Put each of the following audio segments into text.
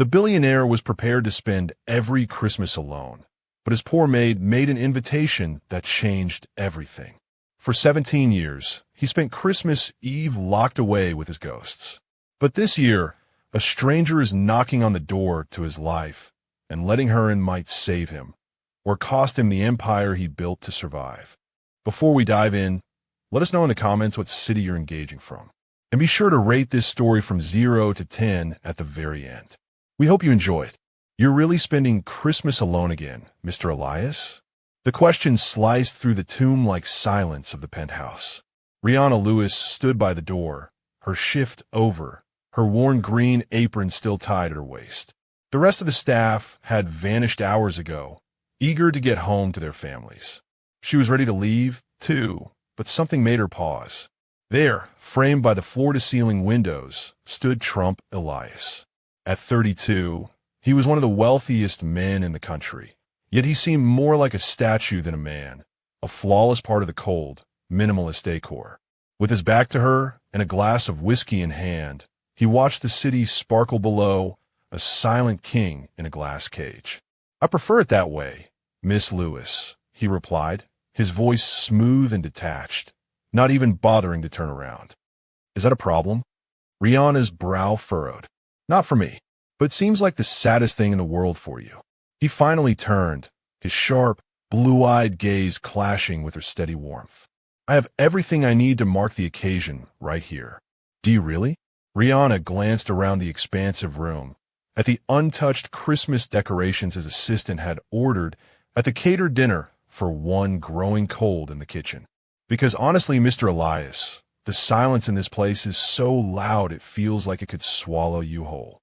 The billionaire was prepared to spend every Christmas alone, but his poor maid made an invitation that changed everything. For 17 years, he spent Christmas Eve locked away with his ghosts. But this year, a stranger is knocking on the door to his life, and letting her in might save him, or cost him the empire he built to survive. Before we dive in, let us know in the comments what city you're engaging from. And be sure to rate this story from 0 to 10 at the very end. We hope you enjoy it. You're really spending Christmas alone again, Mr. Elias? The question sliced through the tomb-like silence of the penthouse. Rihanna Lewis stood by the door, her shift over, her worn green apron still tied at her waist. The rest of the staff had vanished hours ago, eager to get home to their families. She was ready to leave, too, but something made her pause. There, framed by the floor-to-ceiling windows, stood Trump Elias. At 32, he was one of the wealthiest men in the country, yet he seemed more like a statue than a man, a flawless part of the cold, minimalist decor. With his back to her and a glass of whiskey in hand, he watched the city sparkle below, a silent king in a glass cage. "I prefer it that way, Miss Lewis," he replied, his voice smooth and detached, not even bothering to turn around. "Is that a problem?" Rihanna's brow furrowed. "Not for me, but it seems like the saddest thing in the world for you." He finally turned, his sharp, blue-eyed gaze clashing with her steady warmth. "I have everything I need to mark the occasion right here." "Do you really?" Rihanna glanced around the expansive room, at the untouched Christmas decorations his assistant had ordered at the catered dinner for one growing cold in the kitchen. "Because honestly, Mr. Elias, the silence in this place is so loud it feels like it could swallow you whole."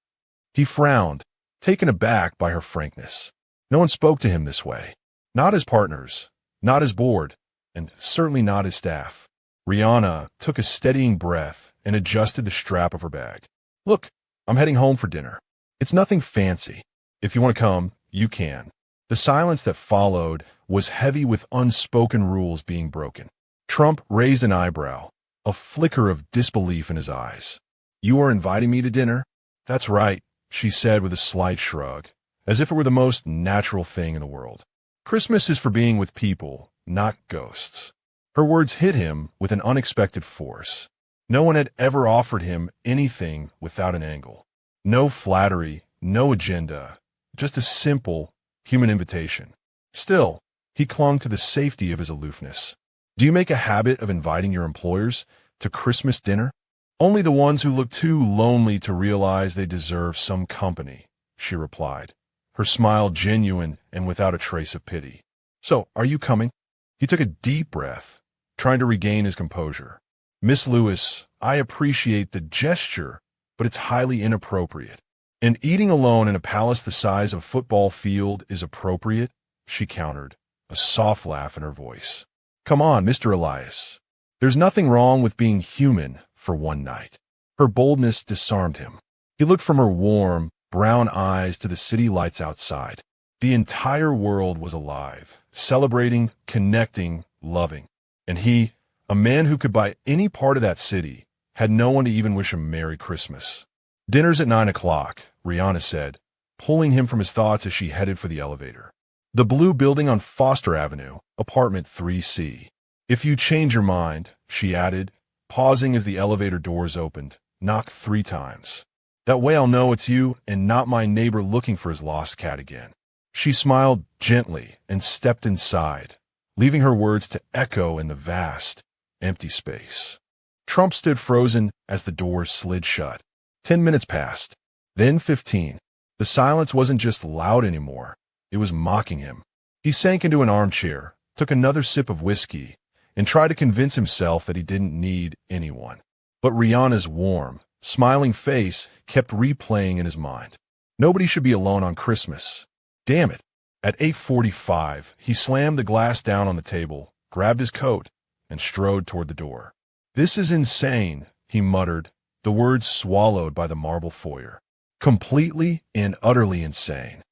He frowned, taken aback by her frankness. No one spoke to him this way. Not his partners, not his board, and certainly not his staff. Rihanna took a steadying breath and adjusted the strap of her bag. "Look, I'm heading home for dinner. It's nothing fancy. If you want to come, you can." The silence that followed was heavy with unspoken rules being broken. Trump raised an eyebrow, a flicker of disbelief in his eyes. "You are inviting me to dinner?" "That's right," she said with a slight shrug, as if it were the most natural thing in the world. "Christmas is for being with people, not ghosts." Her words hit him with an unexpected force. No one had ever offered him anything without an angle. No flattery, no agenda, just a simple, human invitation. Still, he clung to the safety of his aloofness. "Do you make a habit of inviting your employers to Christmas dinner?" "Only the ones who look too lonely to realize they deserve some company," she replied, her smile genuine and without a trace of pity. "So, are you coming?" He took a deep breath, trying to regain his composure. "Miss Lewis, I appreciate the gesture, but it's highly inappropriate." "And eating alone in a palace the size of a football field is appropriate," she countered, a soft laugh in her voice. "Come on, Mr. Elias. There's nothing wrong with being human for one night." Her boldness disarmed him. He looked from her warm, brown eyes to the city lights outside. The entire world was alive, celebrating, connecting, loving. And he, a man who could buy any part of that city, had no one to even wish him Merry Christmas. "Dinner's at 9 o'clock, Rihanna said, pulling him from his thoughts as she headed for the elevator. "The blue building on Foster Avenue, apartment 3C. If you change your mind," she added, pausing as the elevator doors opened, "knock 3 times. That way I'll know it's you and not my neighbor looking for his lost cat again." She smiled gently and stepped inside, leaving her words to echo in the vast, empty space. Trump stood frozen as the doors slid shut. 10 minutes passed, then 15. The silence wasn't just loud anymore. It was mocking him. He sank into an armchair, took another sip of whiskey, and tried to convince himself that he didn't need anyone. But Rihanna's warm, smiling face kept replaying in his mind. Nobody should be alone on Christmas. Damn it. At 8:45, he slammed the glass down on the table, grabbed his coat, and strode toward the door. "This is insane," he muttered, the words swallowed by the marble foyer. Completely and utterly insane.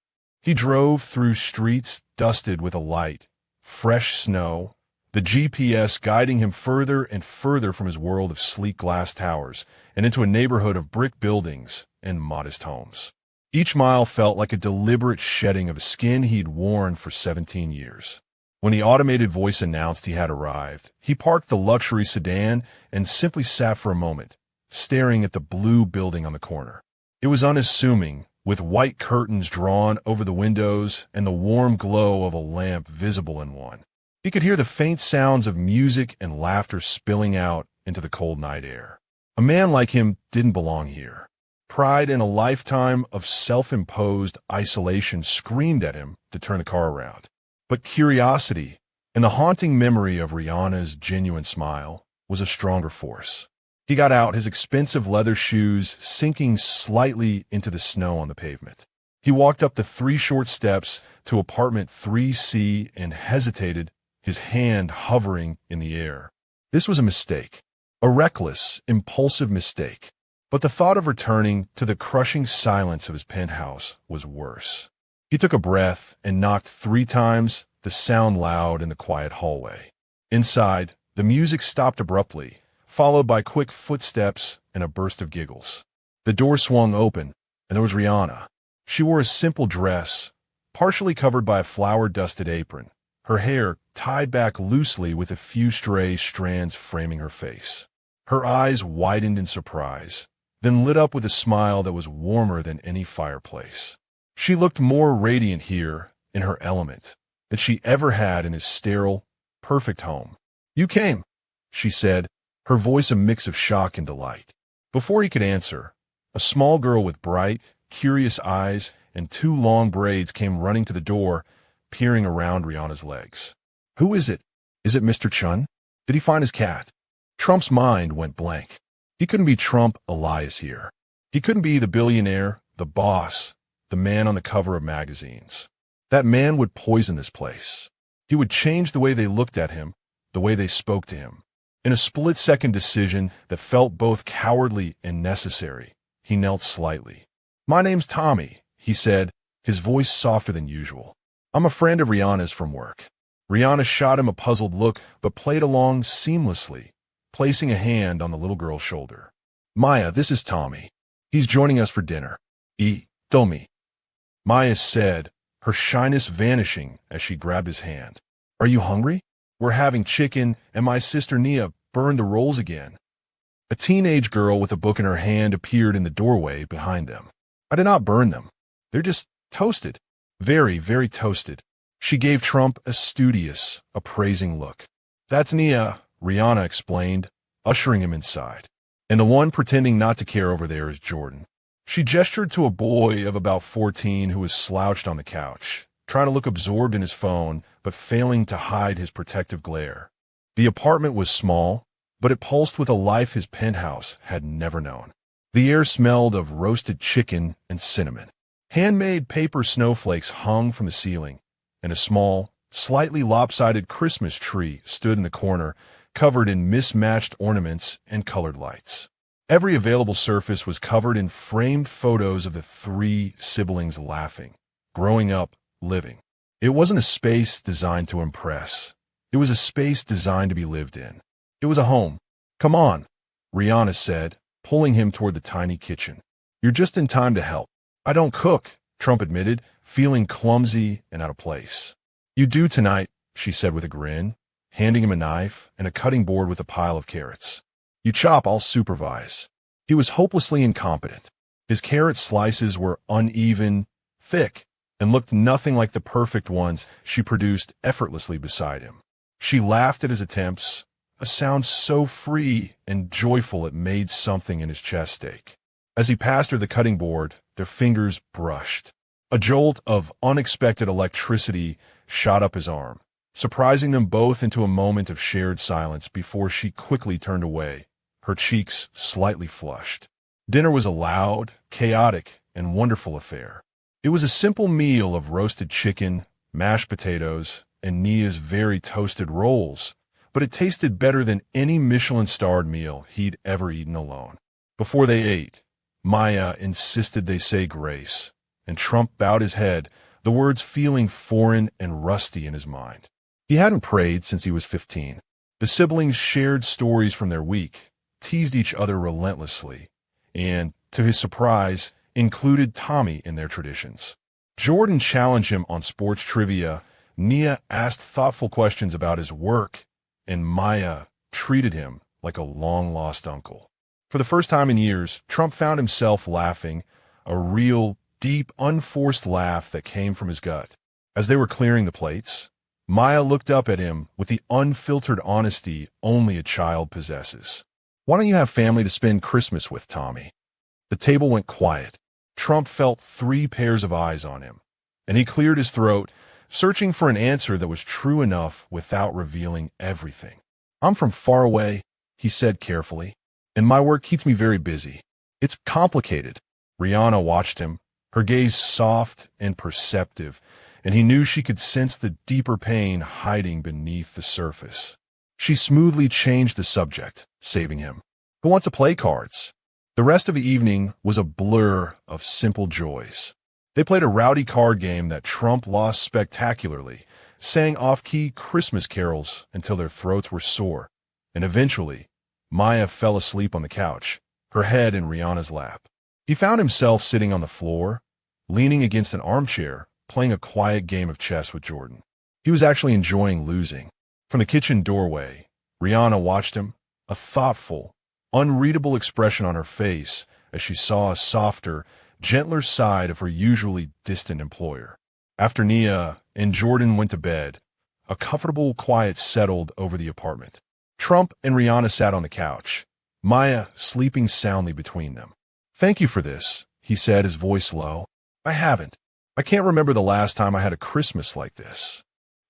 He drove through streets dusted with a light, fresh snow, the GPS guiding him further and further from his world of sleek glass towers and into a neighborhood of brick buildings and modest homes. Each mile felt like a deliberate shedding of a skin he'd worn for 17 years. When the automated voice announced he had arrived, he parked the luxury sedan and simply sat for a moment, staring at the blue building on the corner. It was unassuming, with white curtains drawn over the windows and the warm glow of a lamp visible in one. He could hear the faint sounds of music and laughter spilling out into the cold night air. A man like him didn't belong here. Pride in a lifetime of self-imposed isolation screamed at him to turn the car around. But curiosity and the haunting memory of Rihanna's genuine smile was a stronger force. He got out, his expensive leather shoes sinking slightly into the snow on the pavement. He walked up the 3 short steps to apartment 3C and hesitated, his hand hovering in the air. This was a mistake, a reckless, impulsive mistake. But the thought of returning to the crushing silence of his penthouse was worse. He took a breath and knocked 3 times, the sound loud in the quiet hallway. Inside, the music stopped abruptly, followed by quick footsteps and a burst of giggles. The door swung open, and there was Rihanna. She wore a simple dress, partially covered by a flour-dusted apron, her hair tied back loosely with a few stray strands framing her face. Her eyes widened in surprise, then lit up with a smile that was warmer than any fireplace. She looked more radiant here, in her element, than she ever had in his sterile, perfect home. "You came," she said, her voice a mix of shock and delight. Before he could answer, a small girl with bright, curious eyes and 2 long braids came running to the door, peering around Rihanna's legs. "Who is it? Is it Mr. Chun? Did he find his cat?" Trump's mind went blank. He couldn't be Trump Elias here. He couldn't be the billionaire, the boss, the man on the cover of magazines. That man would poison this place. He would change the way they looked at him, the way they spoke to him. In a split-second decision that felt both cowardly and necessary, he knelt slightly. "My name's Tommy," he said, his voice softer than usual. "I'm a friend of Rihanna's from work." Rihanna shot him a puzzled look, but played along seamlessly, placing a hand on the little girl's shoulder. "Maya, this is Tommy. He's joining us for dinner. 𝘾𝙃𝙇𝙄𝙊𝙉𝙄." Maya said, her shyness vanishing as she grabbed his hand. "Are you hungry? We're having chicken, and my sister Nia burned the rolls again." A teenage girl with a book in her hand appeared in the doorway behind them. "I did not burn them. They're just toasted. Very, very toasted." She gave Trump a studious, appraising look. "That's Nia," Rihanna explained, ushering him inside. "And the one pretending not to care over there is Jordan." She gestured to a boy of about 14 who was slouched on the couch, trying to look absorbed in his phone, but failing to hide his protective glare. The apartment was small, but it pulsed with a life his penthouse had never known. The air smelled of roasted chicken and cinnamon. Handmade paper snowflakes hung from the ceiling, and a small, slightly lopsided Christmas tree stood in the corner, covered in mismatched ornaments and colored lights. Every available surface was covered in framed photos of the 3 siblings laughing, growing up, living. It wasn't a space designed to impress. It was a space designed to be lived in. It was a home. "Come on," Rihanna said, pulling him toward the tiny kitchen. "You're just in time to help." "I don't cook," Trump admitted, feeling clumsy and out of place. "You do tonight," she said with a grin, handing him a knife and a cutting board with a pile of carrots. "You chop, I'll supervise." He was hopelessly incompetent. His carrot slices were uneven, thick, and looked nothing like the perfect ones she produced effortlessly beside him. She laughed at his attempts, a sound so free and joyful it made something in his chest ache. As he passed her the cutting board, their fingers brushed. A jolt of unexpected electricity shot up his arm, surprising them both into a moment of shared silence before she quickly turned away, her cheeks slightly flushed. Dinner was a loud, chaotic, and wonderful affair. It was a simple meal of roasted chicken, mashed potatoes, and Nia's very toasted rolls, but it tasted better than any Michelin-starred meal he'd ever eaten alone. Before they ate, Maya insisted they say grace, and Trump bowed his head, the words feeling foreign and rusty in his mind. He hadn't prayed since he was 15. The siblings shared stories from their week, teased each other relentlessly, and, to his surprise, included Tommy in their traditions. Jordan challenged him on sports trivia, Nia asked thoughtful questions about his work, and Maya treated him like a long-lost uncle. For the first time in years, Trump found himself laughing, a real, deep, unforced laugh that came from his gut. As they were clearing the plates, Maya looked up at him with the unfiltered honesty only a child possesses. "Why don't you have family to spend Christmas with, Tommy?" The table went quiet. Trump felt 3 pairs of eyes on him, and he cleared his throat, searching for an answer that was true enough without revealing everything. "I'm from far away," he said carefully, "and my work keeps me very busy. It's complicated." Rihanna watched him, her gaze soft and perceptive, and he knew she could sense the deeper pain hiding beneath the surface. She smoothly changed the subject, saving him. "Who wants to play cards?" The rest of the evening was a blur of simple joys. They played a rowdy card game that Trump lost spectacularly, sang off-key Christmas carols until their throats were sore, and eventually, Maya fell asleep on the couch, her head in Rihanna's lap. He found himself sitting on the floor, leaning against an armchair, playing a quiet game of chess with Jordan. He was actually enjoying losing. From the kitchen doorway, Rihanna watched him, a thoughtful, unreadable expression on her face as she saw a softer, gentler side of her usually distant employer. After Nia and Jordan went to bed, a comfortable quiet settled over the apartment. Trump and Rihanna sat on the couch, Maya sleeping soundly between them. "Thank you for this," he said, his voice low. "I haven't. I can't remember the last time I had a Christmas like this."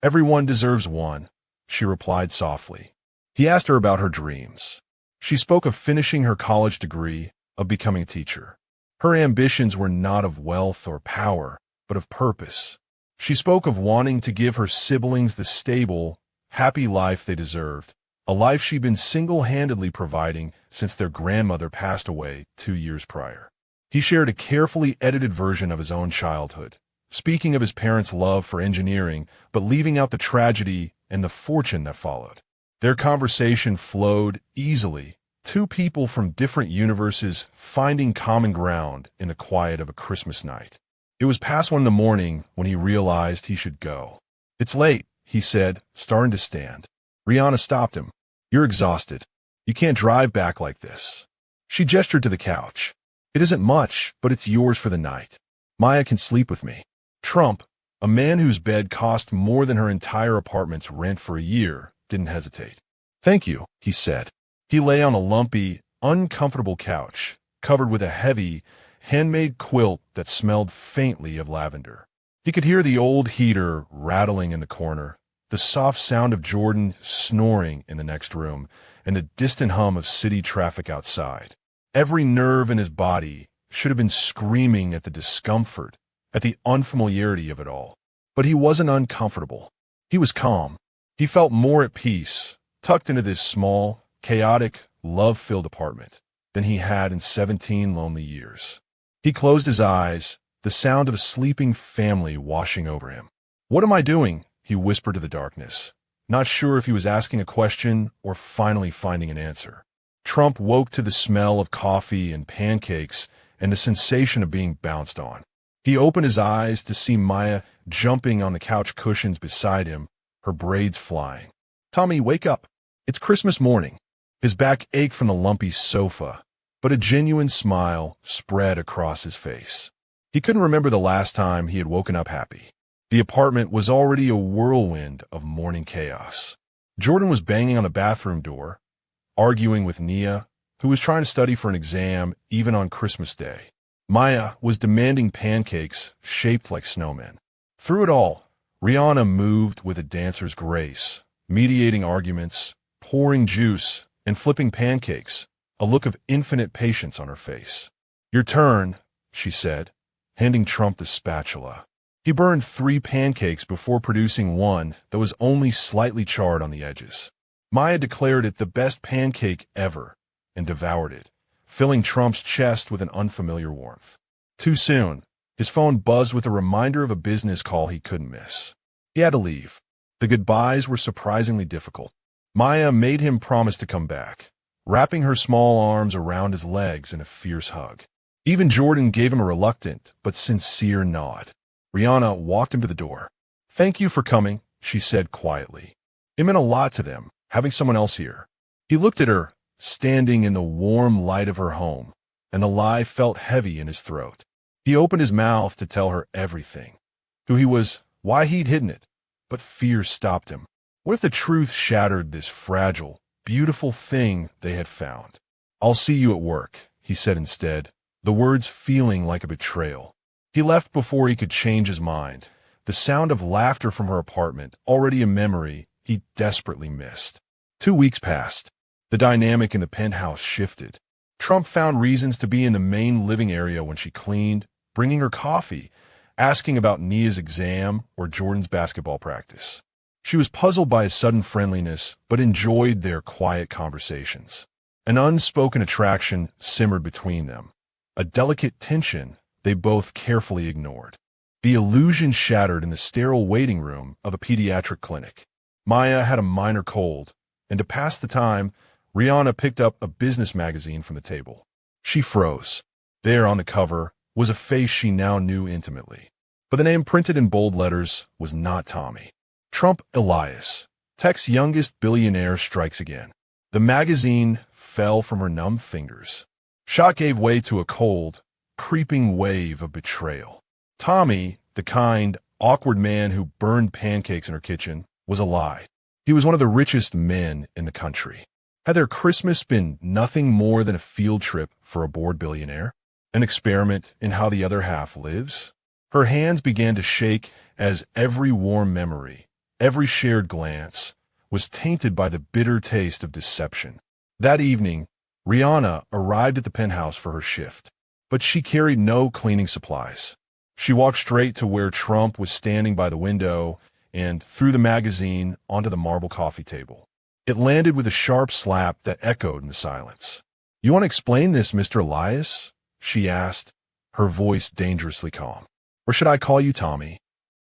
"Everyone deserves one," she replied softly. He asked her about her dreams. She spoke of finishing her college degree, of becoming a teacher. Her ambitions were not of wealth or power, but of purpose. She spoke of wanting to give her siblings the stable, happy life they deserved, a life she'd been single-handedly providing since their grandmother passed away 2 years prior. He shared a carefully edited version of his own childhood, speaking of his parents' love for engineering, but leaving out the tragedy and the fortune that followed. Their conversation flowed easily, 2 people from different universes finding common ground in the quiet of a Christmas night. It was past 1 a.m. when he realized he should go. "It's late," he said, starting to stand. Rihanna stopped him. "You're exhausted. You can't drive back like this." She gestured to the couch. "It isn't much, but it's yours for the night. Maya can sleep with me." Trump, a man whose bed cost more than her entire apartment's rent for a year, didn't hesitate. "Thank you," he said. He lay on a lumpy, uncomfortable couch, covered with a heavy, handmade quilt that smelled faintly of lavender. He could hear the old heater rattling in the corner, the soft sound of Jordan snoring in the next room, and the distant hum of city traffic outside. Every nerve in his body should have been screaming at the discomfort, at the unfamiliarity of it all. But he wasn't uncomfortable. He was calm. He felt more at peace, tucked into this small, chaotic, love-filled apartment than he had in 17 lonely years. He closed his eyes, the sound of a sleeping family washing over him. "What am I doing?" he whispered to the darkness, not sure if he was asking a question or finally finding an answer. Trump woke to the smell of coffee and pancakes and the sensation of being bounced on. He opened his eyes to see Maya jumping on the couch cushions beside him, her braids flying. "Tommy, wake up. It's Christmas morning." His back ached from the lumpy sofa, but a genuine smile spread across his face. He couldn't remember the last time he had woken up happy. The apartment was already a whirlwind of morning chaos. Jordan was banging on the bathroom door, arguing with Nia, who was trying to study for an exam even on Christmas Day. Maya was demanding pancakes shaped like snowmen. Through it all, Rihanna moved with a dancer's grace, mediating arguments, pouring juice, and flipping pancakes, a look of infinite patience on her face. "Your turn," she said, handing Trump the spatula. He burned 3 pancakes before producing one that was only slightly charred on the edges. Maya declared it the best pancake ever and devoured it, filling Trump's chest with an unfamiliar warmth. Too soon, his phone buzzed with a reminder of a business call he couldn't miss. He had to leave. The goodbyes were surprisingly difficult. Maya made him promise to come back, wrapping her small arms around his legs in a fierce hug. Even Jordan gave him a reluctant but sincere nod. Rihanna walked him to the door. "Thank you for coming," she said quietly. It meant a lot to them, having someone else here. He looked at her, standing in the warm light of her home, and the lie felt heavy in his throat. He opened his mouth to tell her everything. Who he was, why he'd hidden it, but fear stopped him. What if the truth shattered this fragile, beautiful thing they had found? "I'll see you at work," he said instead, the words feeling like a betrayal. He left before he could change his mind, the sound of laughter from her apartment, already a memory he desperately missed. 2 weeks passed. The dynamic in the penthouse shifted. Trump found reasons to be in the main living area when she cleaned, bringing her coffee, asking about Nia's exam or Jordan's basketball practice. She was puzzled by his sudden friendliness, but enjoyed their quiet conversations. An unspoken attraction simmered between them, a delicate tension they both carefully ignored. The illusion shattered in the sterile waiting room of a pediatric clinic. Maya had a minor cold, and to pass the time, Rihanna picked up a business magazine from the table. She froze. There on the cover was a face she now knew intimately. But the name printed in bold letters was not Tommy. Trump Elias, tech's youngest billionaire, strikes again. The magazine fell from her numb fingers. Shock gave way to a cold, creeping wave of betrayal. Tommy, the kind, awkward man who burned pancakes in her kitchen, was a lie. He was one of the richest men in the country. Had their Christmas been nothing more than a field trip for a bored billionaire? An experiment in how the other half lives? Her hands began to shake as every warm memory, every shared glance, was tainted by the bitter taste of deception. That evening, Rihanna arrived at the penthouse for her shift, but she carried no cleaning supplies. She walked straight to where Trump was standing by the window and threw the magazine onto the marble coffee table. It landed with a sharp slap that echoed in the silence. "You want to explain this, Mr. Elias?" she asked, her voice dangerously calm. "Or should I call you Tommy?"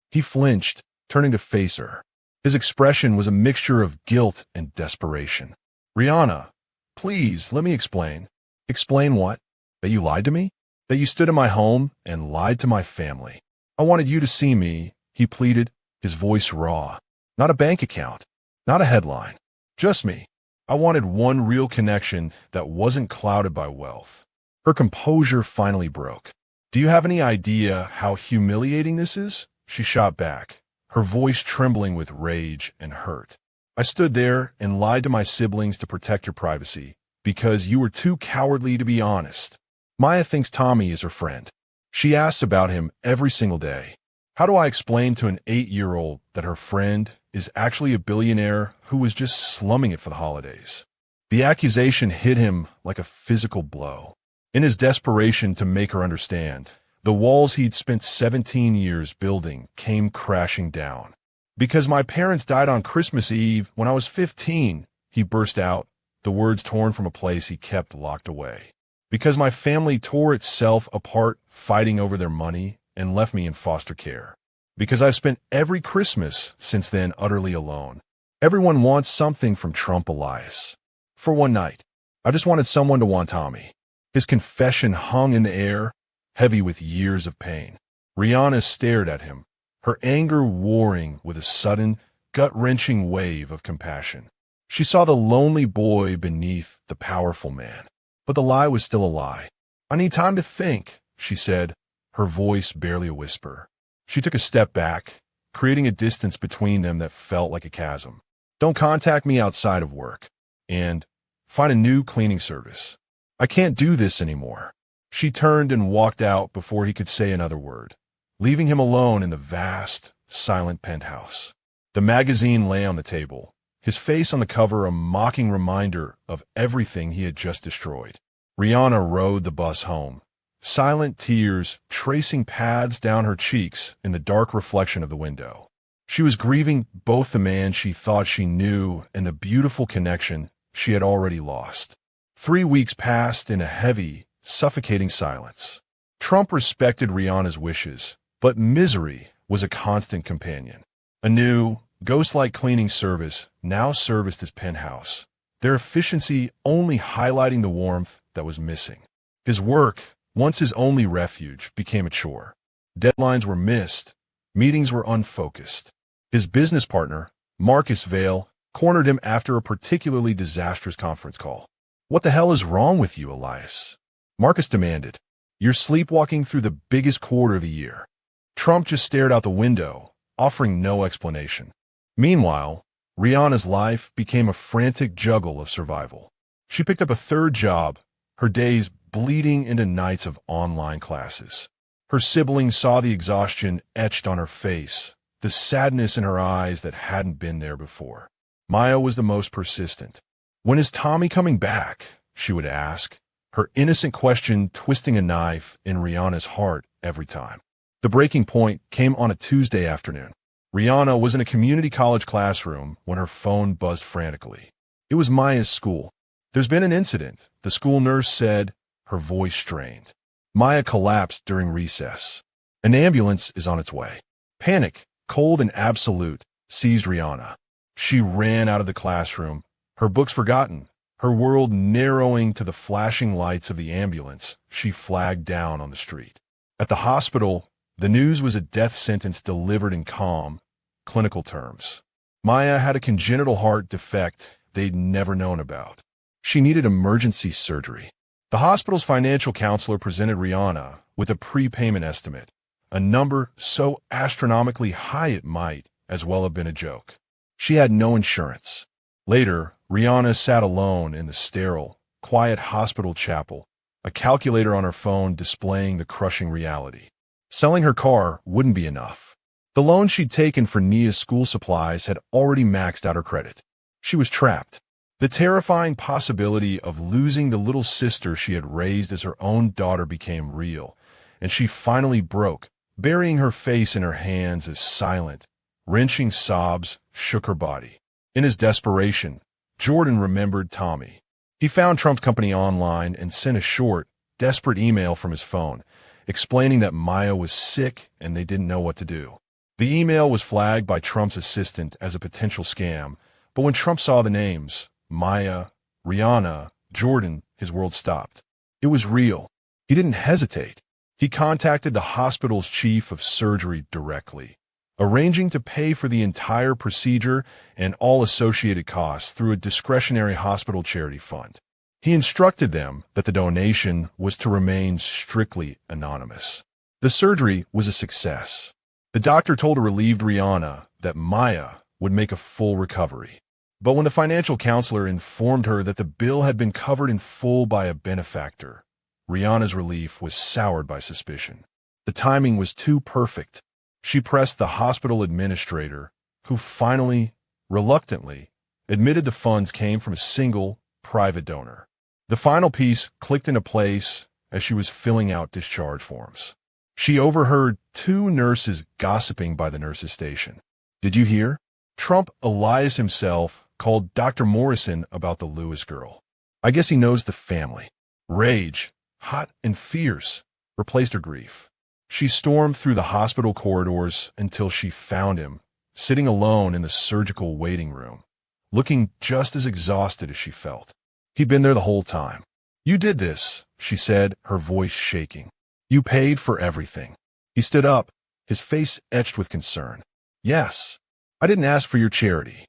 He flinched, turning to face her. His expression was a mixture of guilt and desperation. "Rihanna, please, let me explain." "Explain what? That you lied to me? That you stood in my home and lied to my family? I wanted you to see me," he pleaded, his voice raw. "Not a bank account, not a headline. Just me. I wanted one real connection that wasn't clouded by wealth." Her composure finally broke. "Do you have any idea how humiliating this is?" she shot back, her voice trembling with rage and hurt. "I stood there and lied to my siblings to protect your privacy, because you were too cowardly to be honest. Maya thinks Tommy is her friend. She asks about him every single day. How do I explain to an 8-year-old that her friend is actually a billionaire who was just slumming it for the holidays?" The accusation hit him like a physical blow. In his desperation to make her understand, the walls he'd spent 17 years building came crashing down. "Because my parents died on Christmas Eve when I was 15, he burst out, the words torn from a place he kept locked away. "Because my family tore itself apart fighting over their money and left me in foster care. Because I've spent every Christmas since then utterly alone. Everyone wants something from Trump Elias. For one night, I just wanted someone to want Tommy." His confession hung in the air, heavy with years of pain. Rihanna stared at him, her anger warring with a sudden, gut-wrenching wave of compassion. She saw the lonely boy beneath the powerful man. But the lie was still a lie. "I need time to think," she said, her voice barely a whisper. She took a step back, creating a distance between them that felt like a chasm. "Don't contact me outside of work. And find a new cleaning service. I can't do this anymore." She turned and walked out before he could say another word, leaving him alone in the vast, silent penthouse. The magazine lay on the table, his face on the cover a mocking reminder of everything he had just destroyed. Rihanna rode the bus home, silent tears tracing paths down her cheeks in the dark reflection of the window. She was grieving both the man she thought she knew and the beautiful connection she had already lost. 3 weeks passed in a heavy, suffocating silence. Trump respected Rihanna's wishes, but misery was a constant companion. A new, ghost-like cleaning service now serviced his penthouse, their efficiency only highlighting the warmth that was missing. His work once his only refuge, became a chore. Deadlines were missed. Meetings were unfocused. His business partner, 𝘾𝙃𝙍𝙊, cornered him after a particularly disastrous conference call. "What the hell is wrong with you, Elias?" Marcus demanded. "You're sleepwalking through the biggest quarter of the year." Trump just stared out the window, offering no explanation. Meanwhile, Rihanna's life became a frantic juggle of survival. She picked up a third job, her days bleeding into nights of online classes. Her siblings saw the exhaustion etched on her face, the sadness in her eyes that hadn't been there before. Maya was the most persistent. "When is Tommy coming back?" she would ask, her innocent question twisting a knife in Rihanna's heart every time. The breaking point came on a Tuesday afternoon. Rihanna was in a community college classroom when her phone buzzed frantically. It was Maya's school. "There's been an incident," the school nurse said, her voice strained. Maya collapsed during recess. "An ambulance is on its way." Panic, cold and absolute, seized Rihanna. She ran out of the classroom, her books forgotten, her world narrowing to the flashing lights of the ambulance she flagged down on the street. At the hospital, the news was a death sentence delivered in calm, clinical terms. Maya had a congenital heart defect they'd never known about. She needed emergency surgery. The hospital's financial counselor presented Rihanna with a prepayment estimate, a number so astronomically high it might as well have been a joke. She had no insurance. Later, Rihanna sat alone in the sterile, quiet hospital chapel, a calculator on her phone displaying the crushing reality. Selling her car wouldn't be enough. The loan she'd taken for Nia's school supplies had already maxed out her credit. She was trapped. The terrifying possibility of losing the little sister she had raised as her own daughter became real, and she finally broke, burying her face in her hands as silent, wrenching sobs shook her body. In his desperation, Jordan remembered Tommy. He found Trump's company online and sent a short, desperate email from his phone, explaining that Maya was sick and they didn't know what to do. The email was flagged by Trump's assistant as a potential scam, but when Trump saw the names, Maya, Rihanna, Jordan, his world stopped. It was real. He didn't hesitate. He contacted the hospital's chief of surgery directly, arranging to pay for the entire procedure and all associated costs through a discretionary hospital charity fund. He instructed them that the donation was to remain strictly anonymous. The surgery was a success. The doctor told a relieved Rihanna that Maya would make a full recovery. But when the financial counselor informed her that the bill had been covered in full by a benefactor, Rihanna's relief was soured by suspicion. The timing was too perfect. She pressed the hospital administrator, who finally, reluctantly, admitted the funds came from a single, private donor. The final piece clicked into place as she was filling out discharge forms. She overheard two nurses gossiping by the nurse's station. "Did you hear? Trump Elias himself called Dr. Morrison about the Lewis girl. I guess he knows the family." Rage, hot and fierce, replaced her grief. She stormed through the hospital corridors until she found him, sitting alone in the surgical waiting room, looking just as exhausted as she felt. He'd been there the whole time. "You did this," she said, her voice shaking. "You paid for everything." He stood up, his face etched with concern. "Yes. I didn't ask for your charity."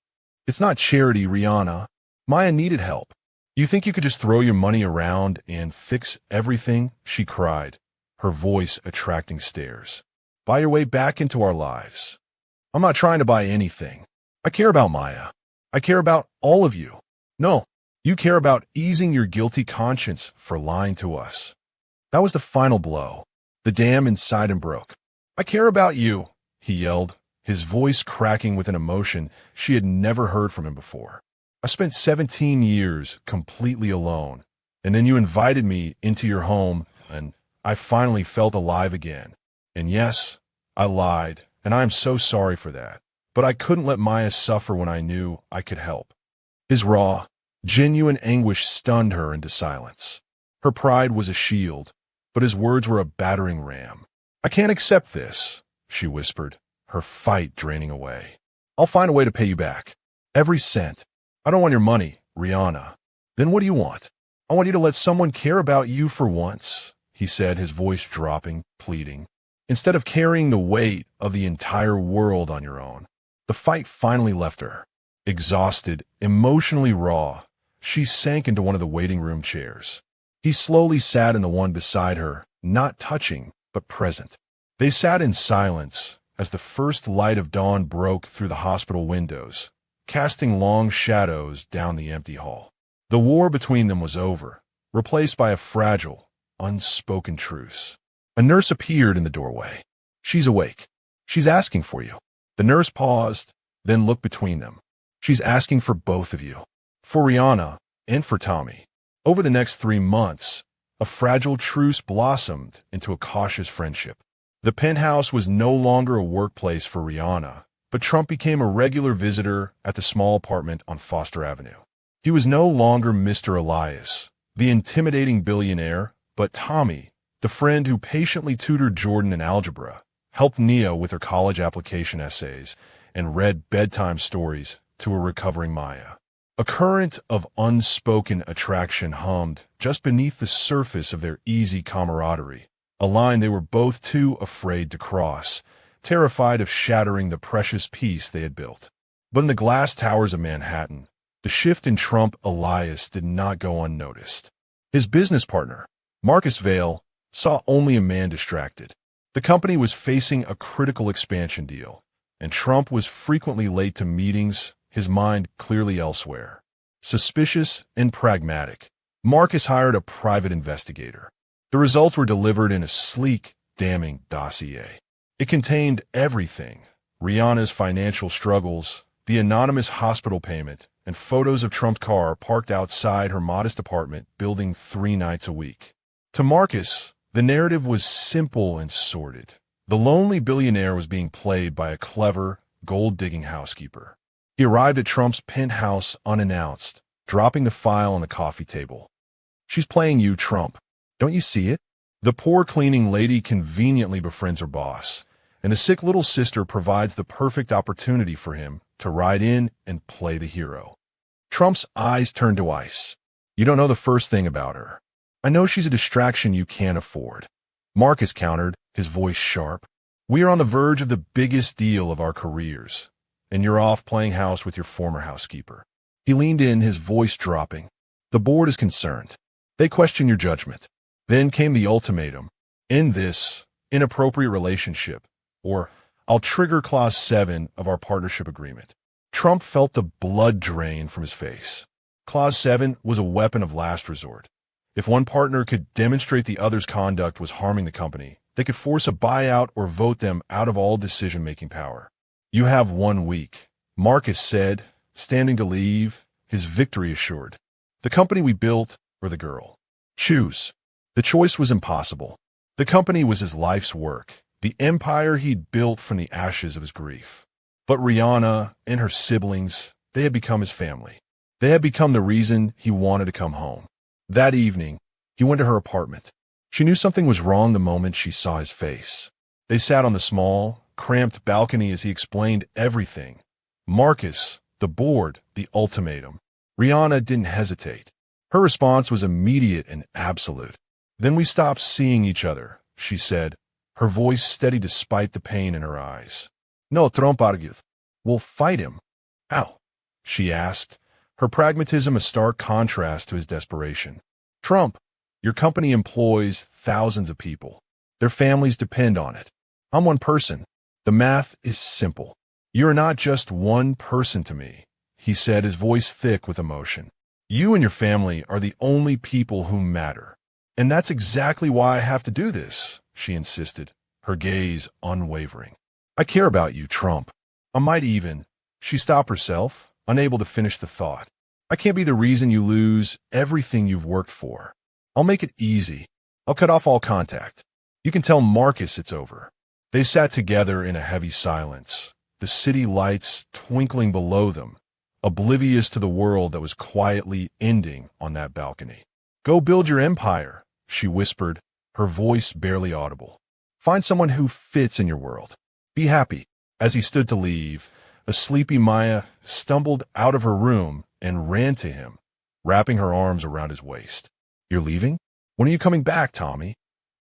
"It's not charity, Rihanna. Maya needed help. You think you could just throw your money around and fix everything?" she cried, her voice attracting stares. "Buy your way back into our lives." "I'm not trying to buy anything. I care about Maya. I care about all of you." "No, you care about easing your guilty conscience for lying to us." That was the final blow. The dam inside him broke. "I care about you," he yelled, his voice cracking with an emotion she had never heard from him before. "I spent 17 years completely alone, and then you invited me into your home, and I finally felt alive again. And yes, I lied, and I am so sorry for that, but I couldn't let Maya suffer when I knew I could help." His raw, genuine anguish stunned her into silence. Her pride was a shield, but his words were a battering ram. "I can't accept this," she whispered, her fight draining away. "I'll find a way to pay you back. Every cent. I don't want your money, Rihanna." "Then what do you want?" "I want you to let someone care about you for once," he said, his voice dropping, pleading. "Instead of carrying the weight of the entire world on your own." The fight finally left her. Exhausted, emotionally raw, she sank into one of the waiting room chairs. He slowly sat in the one beside her, not touching, but present. They sat in silence as the first light of dawn broke through the hospital windows, casting long shadows down the empty hall. The war between them was over, replaced by a fragile, unspoken truce. A nurse appeared in the doorway. "She's awake. She's asking for you." The nurse paused, then looked between them. "She's asking for both of you, for Rihanna and for Tommy." Over the next 3 months, a fragile truce blossomed into a cautious friendship. The penthouse was no longer a workplace for Rihanna, but Trump became a regular visitor at the small apartment on Foster Avenue. He was no longer Mr. Elias, the intimidating billionaire, but Tommy, the friend who patiently tutored Jordan in algebra, helped Nia with her college application essays, and read bedtime stories to a recovering Maya. A current of unspoken attraction hummed just beneath the surface of their easy camaraderie, a line they were both too afraid to cross, terrified of shattering the precious peace they had built. But in the glass towers of Manhattan, the shift in Trump Elias did not go unnoticed. His business partner, Marcus Vail, saw only a man distracted. The company was facing a critical expansion deal, and Trump was frequently late to meetings, his mind clearly elsewhere. Suspicious and pragmatic, Marcus hired a private investigator. The results were delivered in a sleek, damning dossier. It contained everything: Rihanna's financial struggles, the anonymous hospital payment, and photos of Trump's car parked outside her modest apartment building 3 nights a week. To Marcus, the narrative was simple and sordid. The lonely billionaire was being played by a clever, gold-digging housekeeper. He arrived at Trump's penthouse unannounced, dropping the file on the coffee table. "She's playing you, Trump. Don't you see it?" The poor cleaning lady conveniently befriends her boss, and the sick little sister provides the perfect opportunity for him to ride in and play the hero. Trump's eyes turned to ice. "You don't know the first thing about her. I know she's a distraction you can't afford." Marcus countered, his voice sharp. "We are on the verge of the biggest deal of our careers, and you're off playing house with your former housekeeper." He leaned in, his voice dropping. "The board is concerned. They question your judgment." Then came the ultimatum: "End this inappropriate relationship, or I'll trigger Clause 7 of our partnership agreement." Trump felt the blood drain from his face. Clause 7 was a weapon of last resort. If one partner could demonstrate the other's conduct was harming the company, they could force a buyout or vote them out of all decision-making power. "You have 1 week," Marcus said, standing to leave, his victory assured. "The company we built or the girl? Choose." The choice was impossible. The company was his life's work, the empire he'd built from the ashes of his grief. But Rihanna and her siblings, they had become his family. They had become the reason he wanted to come home. That evening, he went to her apartment. She knew something was wrong the moment she saw his face. They sat on the small, cramped balcony as he explained everything. Marcus, the board, the ultimatum. Rihanna didn't hesitate. Her response was immediate and absolute. "Then we stopped seeing each other," she said, her voice steady despite the pain in her eyes. "No, Trump argued. We'll fight him." "How?" she asked, her pragmatism a stark contrast to his desperation. "Trump, your company employs thousands of people. Their families depend on it. I'm one person. The math is simple. You're not just one person to me," he said, his voice thick with emotion. "You and your family are the only people who matter. And that's exactly why I have to do this," she insisted, her gaze unwavering. "I care about you, Trump. I might even—" She stopped herself, unable to finish the thought. "I can't be the reason you lose everything you've worked for. I'll make it easy. I'll cut off all contact. You can tell Marcus it's over." They sat together in a heavy silence, the city lights twinkling below them, oblivious to the world that was quietly ending on that balcony. "Go build your empire," she whispered, her voice barely audible. "Find someone who fits in your world. Be happy." As he stood to leave, a sleepy Maya stumbled out of her room and ran to him, wrapping her arms around his waist. "You're leaving? When are you coming back, Tommy?"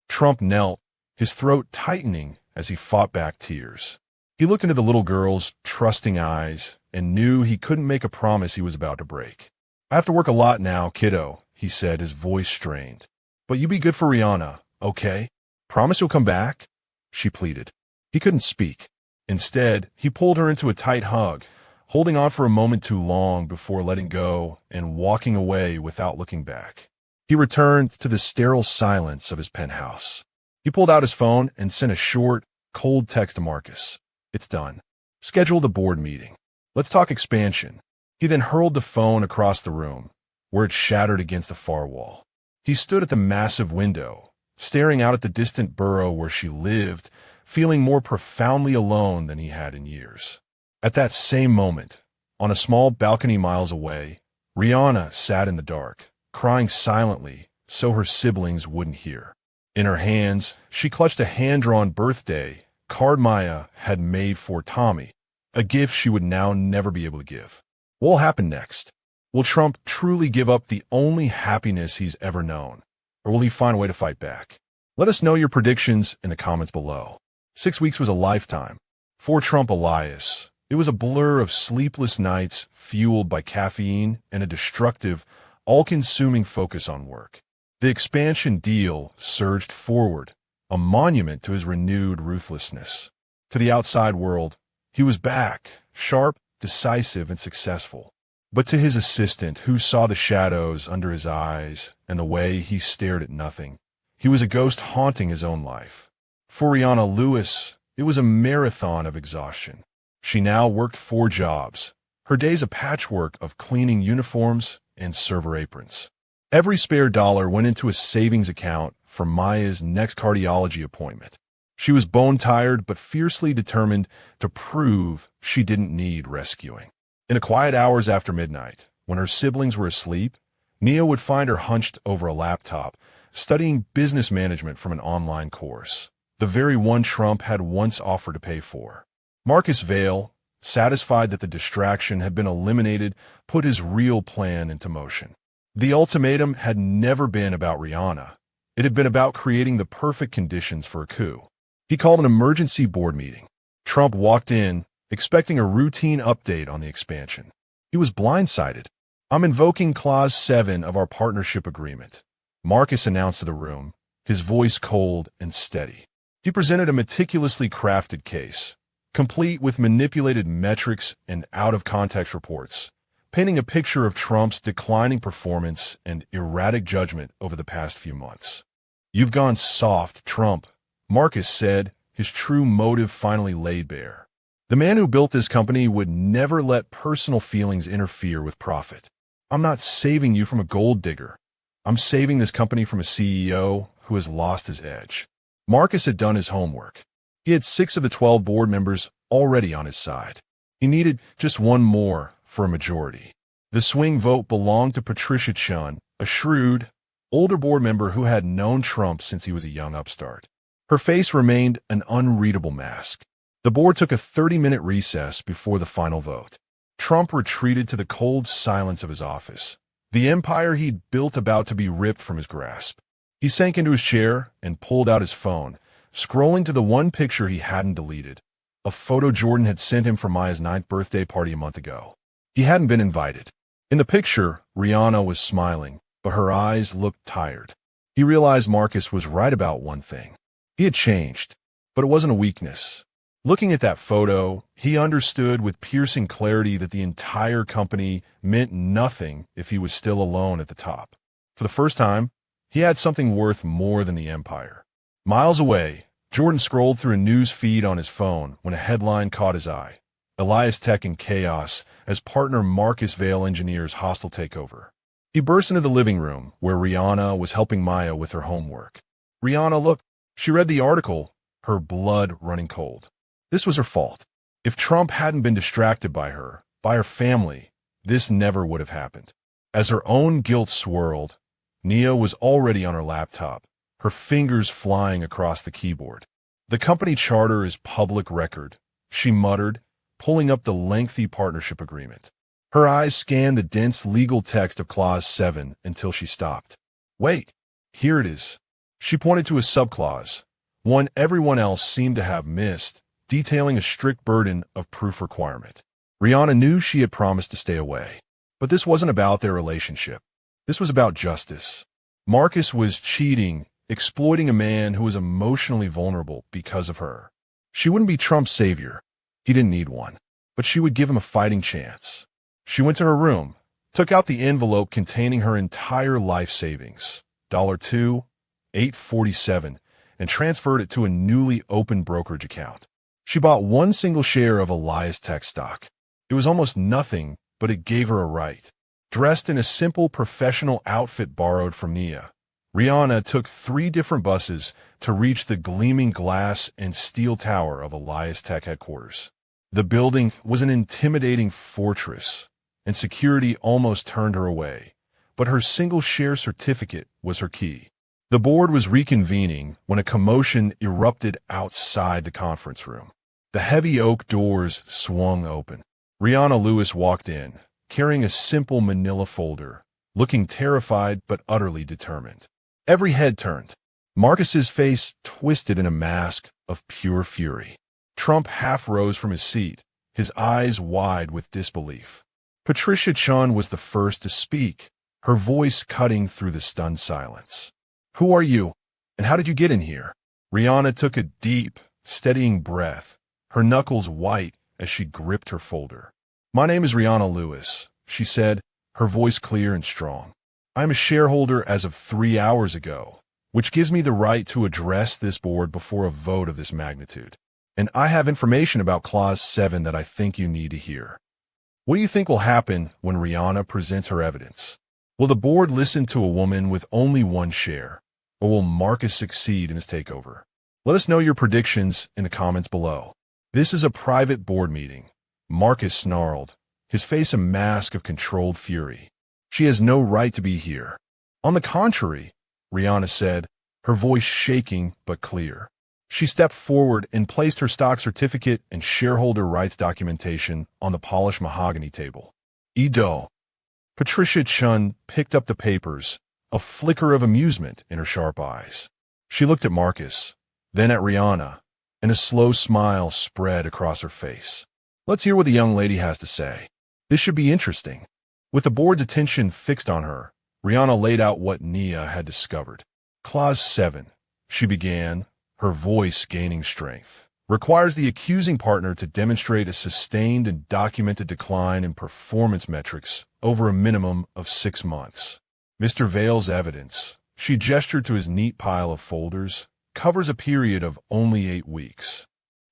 Trump knelt, his throat tightening as he fought back tears. He looked into the little girl's trusting eyes and knew he couldn't make a promise he was about to break. "I have to work a lot now, kiddo," he said, his voice strained. "But you be good for Rihanna, okay? Promise you'll come back?" She pleaded. He couldn't speak. Instead, he pulled her into a tight hug, holding on for a moment too long before letting go and walking away without looking back. He returned to the sterile silence of his penthouse. He pulled out his phone and sent a short, cold text to Marcus. "It's done. Schedule the board meeting. Let's talk expansion." He then hurled the phone across the room, where it shattered against the far wall. He stood at the massive window, staring out at the distant borough where she lived, feeling more profoundly alone than he had in years. At that same moment, on a small balcony miles away, Rihanna sat in the dark, crying silently so her siblings wouldn't hear. In her hands, she clutched a hand-drawn birthday card Maya had made for Tommy, a gift she would now never be able to give. What will happen next? Will Trump truly give up the only happiness he's ever known, or will he find a way to fight back? Let us know your predictions in the comments below. 6 weeks was a lifetime. For Trump Elias, it was a blur of sleepless nights fueled by caffeine and a destructive, all-consuming focus on work. The expansion deal surged forward, a monument to his renewed ruthlessness. To the outside world, he was back, sharp, decisive, and successful. But to his assistant, who saw the shadows under his eyes and the way he stared at nothing, he was a ghost haunting his own life. For Rihanna Lewis, it was a marathon of exhaustion. She now worked 4 jobs, her days a patchwork of cleaning uniforms and server aprons. Every spare dollar went into a savings account for Maya's next cardiology appointment. She was bone-tired but fiercely determined to prove she didn't need rescuing. In the quiet hours after midnight, when her siblings were asleep, Nia would find her hunched over a laptop, studying business management from an online course, the very one Trump had once offered to pay for. 𝘾𝙃𝙍𝙀, satisfied that the distraction had been eliminated, put his real plan into motion. The ultimatum had never been about Rihanna. It had been about creating the perfect conditions for a coup. He called an emergency board meeting. Trump walked in, expecting a routine update on the expansion. He was blindsided. "I'm invoking Clause 7 of our partnership agreement," Marcus announced to the room, his voice cold and steady. He presented a meticulously crafted case, complete with manipulated metrics and out-of-context reports, painting a picture of Trump's declining performance and erratic judgment over the past few months. "You've gone soft, Trump," Marcus said, his true motive finally laid bare. "The man who built this company would never let personal feelings interfere with profit. I'm not saving you from a gold digger. I'm saving this company from a CEO who has lost his edge." Marcus had done his homework. He had 6 of the 12 board members already on his side. He needed just one more for a majority. The swing vote belonged to Patricia Chun, a shrewd, older board member who had known Trump since he was a young upstart. Her face remained an unreadable mask. The board took a 30-minute recess before the final vote. Trump retreated to the cold silence of his office, the empire he'd built about to be ripped from his grasp. He sank into his chair and pulled out his phone, scrolling to the one picture he hadn't deleted, a photo Jordan had sent him for Maya's 9th birthday party a month ago. He hadn't been invited. In the picture, Rihanna was smiling, but her eyes looked tired. He realized Marcus was right about one thing. He had changed, but it wasn't a weakness. Looking at that photo, he understood with piercing clarity that the entire company meant nothing if he was still alone at the top. For the first time, he had something worth more than the empire. Miles away, Jordan scrolled through a news feed on his phone when a headline caught his eye. Elias Tech in chaos as partner Marcus Vail engineers hostile takeover. He burst into the living room where Rihanna was helping Maya with her homework. "Rihanna, look." She read the article, her blood running cold. This was her fault. If Trump hadn't been distracted by her family, this never would have happened. As her own guilt swirled, Nia was already on her laptop, her fingers flying across the keyboard. "The company charter is public record," she muttered, pulling up the lengthy partnership agreement. Her eyes scanned the dense legal text of Clause 7 until she stopped. "Wait, here it is." She pointed to a subclause, one everyone else seemed to have missed, detailing a strict burden of proof requirement. Rihanna knew she had promised to stay away. But this wasn't about their relationship. This was about justice. Marcus was cheating, exploiting a man who was emotionally vulnerable because of her. She wouldn't be Trump's savior. He didn't need one. But she would give him a fighting chance. She went to her room, took out the envelope containing her entire life savings, $2,847, and transferred it to a newly opened brokerage account. She bought one single share of 𝘖𝙗𝙍 stock. It was almost nothing, but it gave her a right. Dressed in a simple professional outfit borrowed from Nia, Rihanna took 3 different buses to reach the gleaming glass and steel tower of 𝘖𝙗𝙍 headquarters. The building was an intimidating fortress, and security almost turned her away, but her single share certificate was her key. The board was reconvening when a commotion erupted outside the conference room. The heavy oak doors swung open. Rihanna Lewis walked in, carrying a simple manila folder, looking terrified but utterly determined. Every head turned. Marcus's face twisted in a mask of pure fury. Trump half rose from his seat, his eyes wide with disbelief. Patricia Chun was the first to speak, her voice cutting through the stunned silence. "Who are you, and how did you get in here?" Rihanna took a deep, steadying breath, her knuckles white as she gripped her folder. "My name is Rihanna Lewis," she said, her voice clear and strong. "I am a shareholder as of 3 hours ago, which gives me the right to address this board before a vote of this magnitude. And I have information about Clause 7 that I think you need to hear." What do you think will happen when Rihanna presents her evidence? Will the board listen to a woman with only one share, or will Marcus succeed in his takeover? Let us know your predictions in the comments below. "This is a private board meeting," Marcus snarled, his face a mask of controlled fury. "She has no right to be here." "On the contrary," Rihanna said, her voice shaking but clear. She stepped forward and placed her stock certificate and shareholder rights documentation on the polished mahogany table. "𝘬𝙁." Patricia Chun picked up the papers, a flicker of amusement in her sharp eyes. She looked at Marcus, then at Rihanna, and a slow smile spread across her face. "Let's hear what the young lady has to say. This should be interesting." With the board's attention fixed on her, Rihanna laid out what Nia had discovered. "Clause 7, she began, her voice gaining strength, requires the accusing partner to demonstrate a sustained and documented decline in performance metrics over a minimum of 6 months. Mr. Vale's evidence," she gestured to his neat pile of folders, "covers a period of only 8 weeks.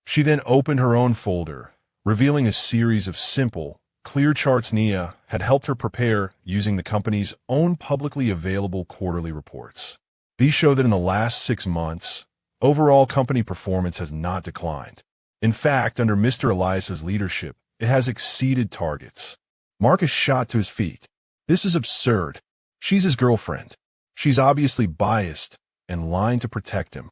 She then opened her own folder, revealing a series of simple, clear charts Nia had helped her prepare using the company's own publicly available quarterly reports. These show that in the last 6 months, overall company performance has not declined. In fact, under Mr. Elias's leadership, it has exceeded targets. Marcus shot to his feet. This is absurd. She's his girlfriend. She's obviously biased and lying to protect him.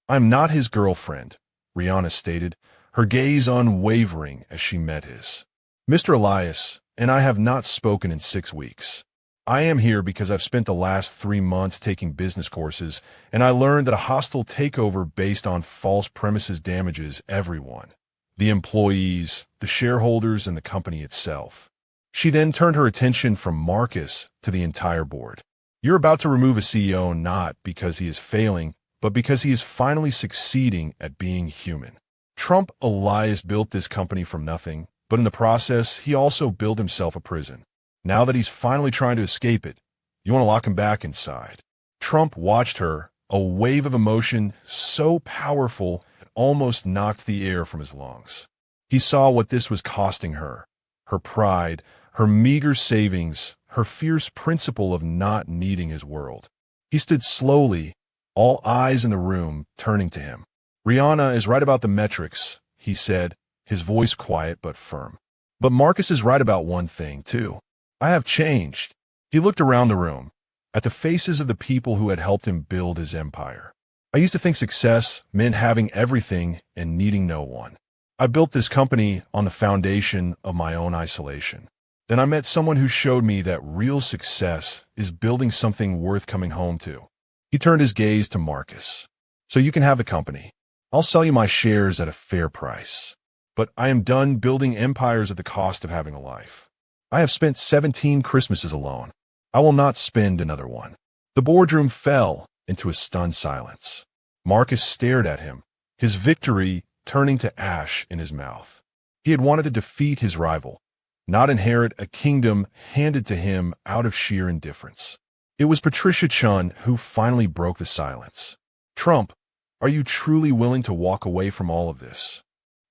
I'm not his girlfriend, Rihanna stated, her gaze unwavering as she met his. Mr. Elias and I have not spoken in 6 weeks. I am here because I've spent the last 3 months taking business courses, and I learned that a hostile takeover based on false premises damages everyone, the employees, the shareholders, and the company itself. She then turned her attention from Marcus to the entire board. You're about to remove a CEO not because he is failing, but because he is finally succeeding at being human. Trump Elias built this company from nothing, but in the process, he also built himself a prison. Now that he's finally trying to escape it, you want to lock him back inside. Trump watched her, a wave of emotion so powerful it almost knocked the air from his lungs. He saw what this was costing her, her pride, her meager savings, her fierce principle of not needing his world. He stood slowly, all eyes in the room turning to him. Rihanna is right about the metrics, he said, his voice quiet but firm. But Marcus is right about one thing, too. I have changed. He looked around the room, at the faces of the people who had helped him build his empire. I used to think success meant having everything and needing no one. I built this company on the foundation of my own isolation. Then I met someone who showed me that real success is building something worth coming home to. He turned his gaze to Marcus. "So you can have the company. I'll sell you my shares at a fair price. But I am done building empires at the cost of having a life. I have spent 17 Christmases alone. I will not spend another one." The boardroom fell into a stunned silence. Marcus stared at him, his victory turning to ash in his mouth. He had wanted to defeat his rival, not inherit a kingdom handed to him out of sheer indifference. It was Patricia Chun who finally broke the silence. "Trump, are you truly willing to walk away from all of this?"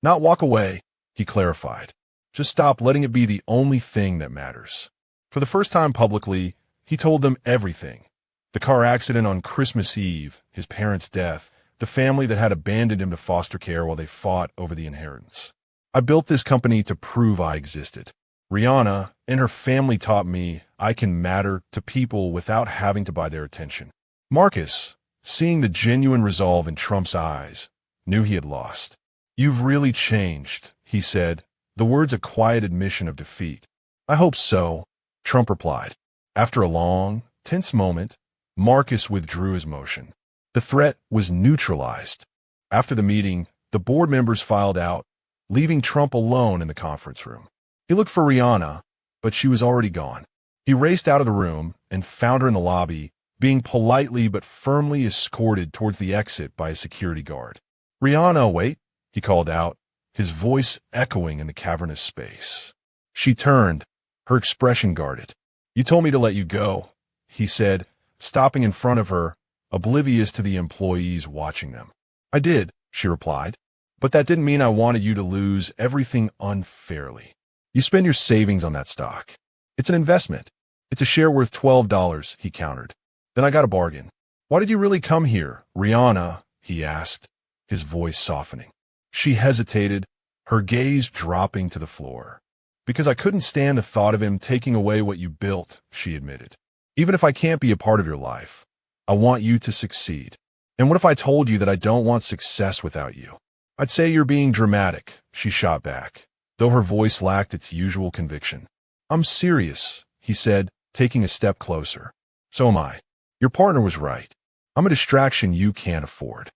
"Not walk away," he clarified. "Just stop letting it be the only thing that matters." For the first time publicly, he told them everything. The car accident on Christmas Eve, his parents' death, the family that had abandoned him to foster care while they fought over the inheritance. "I built this company to prove I existed. Rihanna and her family taught me I can matter to people without having to buy their attention." Marcus, seeing the genuine resolve in Trump's eyes, knew he had lost. "You've really changed," he said, the words a quiet admission of defeat. "I hope so," Trump replied. After a long, tense moment, Marcus withdrew his motion. The threat was neutralized. After the meeting, the board members filed out, leaving Trump alone in the conference room. He looked for Rihanna, but she was already gone. He raced out of the room and found her in the lobby, being politely but firmly escorted towards the exit by a security guard. "Rihanna, wait," he called out, his voice echoing in the cavernous space. She turned, her expression guarded. "You told me to let you go," he said, stopping in front of her, oblivious to the employees watching them. "I did," she replied, "but that didn't mean I wanted you to lose everything unfairly. You spend your savings on that stock. It's an investment. It's a share worth $12, he countered. "Then I got a bargain." "Why did you really come here, Rihanna?" he asked, his voice softening. She hesitated, her gaze dropping to the floor. "Because I couldn't stand the thought of him taking away what you built," she admitted. "Even if I can't be a part of your life, I want you to succeed. And what if I told you that I don't want success without you?" "I'd say you're being dramatic," she shot back, though her voice lacked its usual conviction. "I'm serious," he said, taking a step closer. "So am I. Your partner was right. I'm a distraction you can't afford."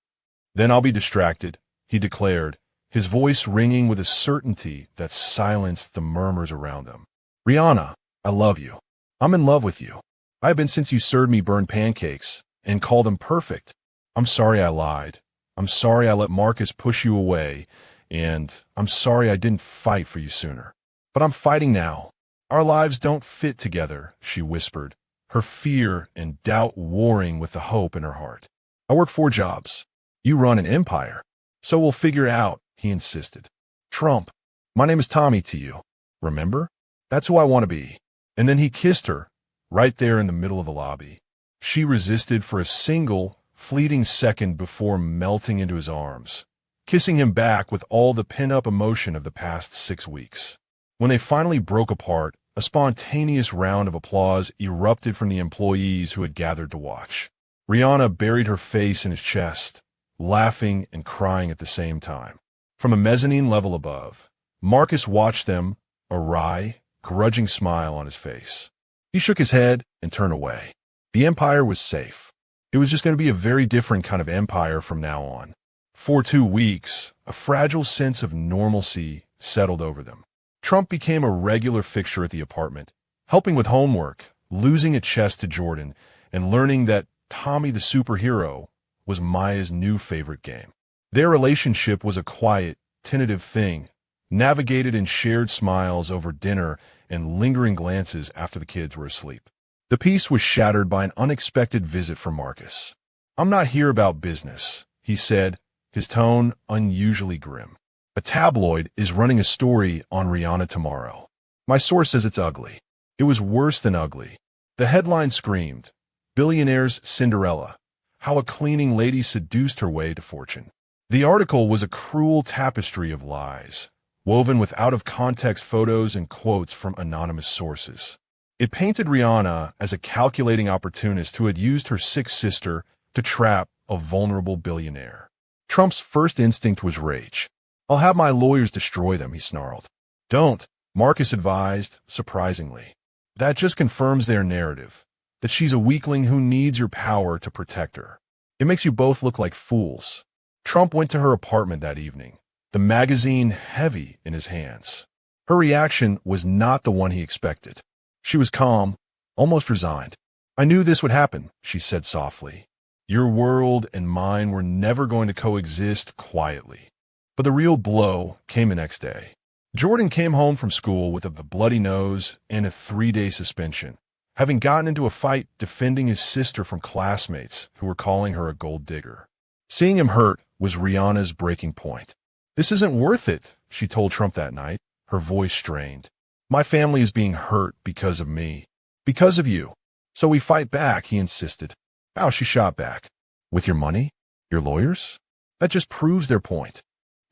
"Then I'll be distracted," he declared, his voice ringing with a certainty that silenced the murmurs around them. "Rihanna, I love you. I'm in love with you. I have been since you served me burned pancakes and called them perfect. I'm sorry I lied. I'm sorry I let Marcus push you away, and I'm sorry I didn't fight for you sooner. But I'm fighting now. Our lives don't fit together," she whispered, her fear and doubt warring with the hope in her heart. "I work 4 jobs. You run an empire. So we'll figure it out," he insisted. "Trump, my name is Tommy to you. Remember? That's who I want to be." And then he kissed her, right there in the middle of the lobby. She resisted for a single, fleeting second before melting into his arms, kissing him back with all the pent-up emotion of the past 6 weeks. When they finally broke apart, a spontaneous round of applause erupted from the employees who had gathered to watch. Rihanna buried her face in his chest, laughing and crying at the same time. From a mezzanine level above, Marcus watched them, a wry, grudging smile on his face. He shook his head and turned away. The empire was safe. It was just going to be a very different kind of empire from now on. For 2 weeks, a fragile sense of normalcy settled over them. Trump became a regular fixture at the apartment, helping with homework, losing a chess to Jordan, and learning that Tommy the Superhero was Maya's new favorite game. Their relationship was a quiet, tentative thing, navigated in shared smiles over dinner and lingering glances after the kids were asleep. The peace was shattered by an unexpected visit from Marcus. "I'm not here about business," he said, his tone unusually grim. "A tabloid is running a story on Rihanna tomorrow. My source says it's ugly. It was worse than ugly. The headline screamed, 'Billionaire's Cinderella: How a Cleaning Lady Seduced Her Way to Fortune.' The article was a cruel tapestry of lies, woven with out-of-context photos and quotes from anonymous sources. It painted Rihanna as a calculating opportunist who had used her sick sister to trap a vulnerable billionaire. Trump's first instinct was rage. "I'll have my lawyers destroy them," he snarled. "Don't," Marcus advised, surprisingly. "That just confirms their narrative. that she's a weakling who needs your power to protect her. It makes you both look like fools. Trump went to her apartment that evening, the magazine heavy in his hands. Her reaction was not the one he expected. She was calm, almost resigned. "I knew this would happen," she said softly. "Your world and mine were never going to coexist quietly." But the real blow came the next day. Jordan came home from school with a bloody nose and a 3-day suspension, having gotten into a fight defending his sister from classmates who were calling her a gold digger. Seeing him hurt was Rihanna's breaking point. "This isn't worth it," she told Trump that night, her voice strained. "My family is being hurt because of me. Because of you. So we fight back," he insisted. How? She shot back. "With your money? Your lawyers? That just proves their point."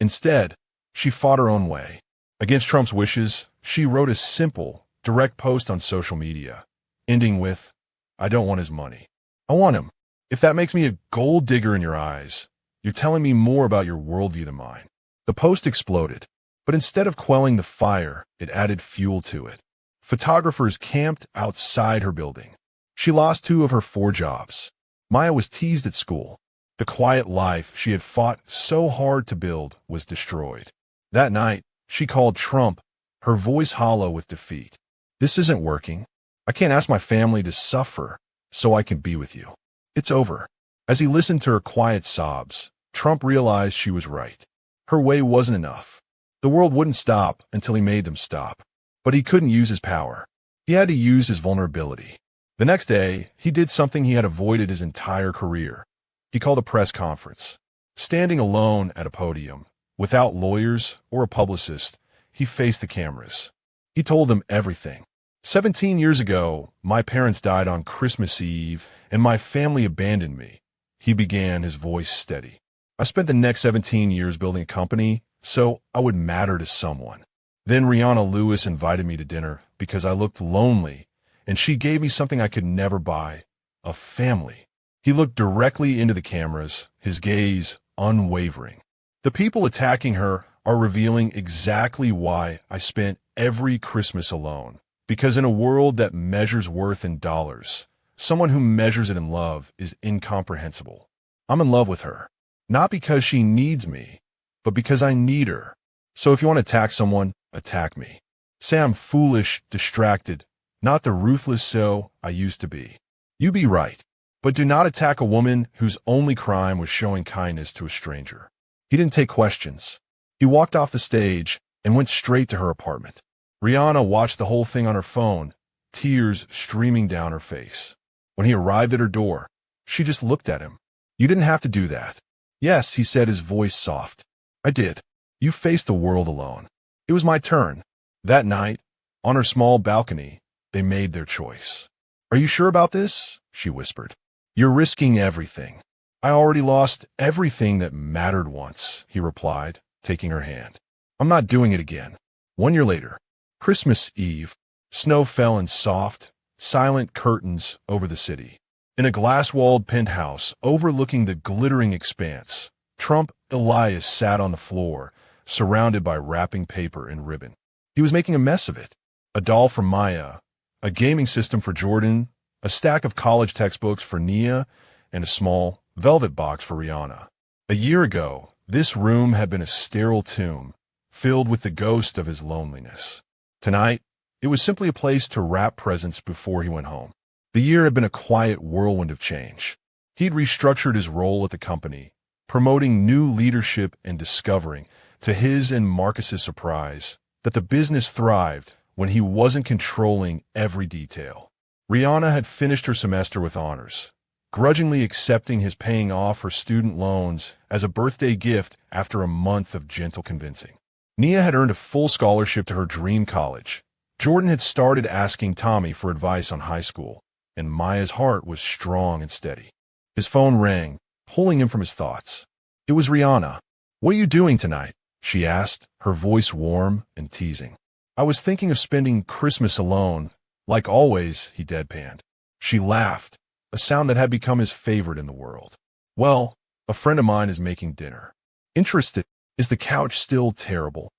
Instead, she fought her own way. Against Trump's wishes, she wrote a simple, direct post on social media, ending with, "I don't want his money. I want him. If that makes me a gold digger in your eyes, you're telling me more about your worldview than mine." The post exploded, but instead of quelling the fire, it added fuel to it. Photographers camped outside her building. She lost 2 of her 4 jobs. Maya was teased at school. The quiet life she had fought so hard to build was destroyed. That night, she called Trump, her voice hollow with defeat. "This isn't working. I can't ask my family to suffer so I can be with you. It's over." As he listened to her quiet sobs, Trump realized she was right. Her way wasn't enough. The world wouldn't stop until he made them stop. But he couldn't use his power. He had to use his vulnerability. The next day, he did something he had avoided his entire career. He called a press conference. Standing alone at a podium, without lawyers or a publicist, he faced the cameras. He told them everything. 17 years ago, my parents died on Christmas Eve, and my family abandoned me. He began, his voice steady. I spent the next 17 years building a company so I would matter to someone. Then Rihanna Lewis invited me to dinner because I looked lonely, and she gave me something I could never buy, a family. He looked directly into the cameras, his gaze unwavering. The people attacking her are revealing exactly why I spent every Christmas alone. Because in a world that measures worth in dollars, someone who measures it in love is incomprehensible. I'm in love with her, not because she needs me, but because I need her. So if you want to attack someone, attack me. Say I'm foolish, distracted, not the ruthless so I used to be. You be right, but do not attack a woman whose only crime was showing kindness to a stranger. He didn't take questions. He walked off the stage and went straight to her apartment. Rihanna watched the whole thing on her phone, tears streaming down her face. When he arrived at her door, she just looked at him. "You didn't have to do that." "Yes," he said, his voice soft. "I did. You faced the world alone. It was my turn." That night, on her small balcony, they made their choice. "Are you sure about this?" she whispered. "You're risking everything." "I already lost everything that mattered once," he replied, taking her hand. "I'm not doing it again." 1 year later, Christmas Eve, snow fell in soft, silent curtains over the city. In a glass-walled penthouse overlooking the glittering expanse, Trump Elias sat on the floor, surrounded by wrapping paper and ribbon. He was making a mess of it. A doll for Maya, a gaming system for Jordan, a stack of college textbooks for Nia, and a small velvet box for Rihanna. A year ago, this room had been a sterile tomb, filled with the ghost of his loneliness. Tonight, it was simply a place to wrap presents before he went home. The year had been a quiet whirlwind of change. He'd restructured his role at the company, promoting new leadership and discovering, to his and Marcus's surprise, that the business thrived when he wasn't controlling every detail. Rihanna had finished her semester with honors, grudgingly accepting his paying off her student loans as a birthday gift after a month of gentle convincing. Nia had earned a full scholarship to her dream college. Jordan had started asking Tommy for advice on high school, and Maya's heart was strong and steady. His phone rang, pulling him from his thoughts. It was Rihanna. "What are you doing tonight?" she asked, her voice warm and teasing. "I was thinking of spending Christmas alone, like always," he deadpanned. She laughed, a sound that had become his favorite in the world. "Well, a friend of mine is making dinner." "Interested? Is the couch still terrible?"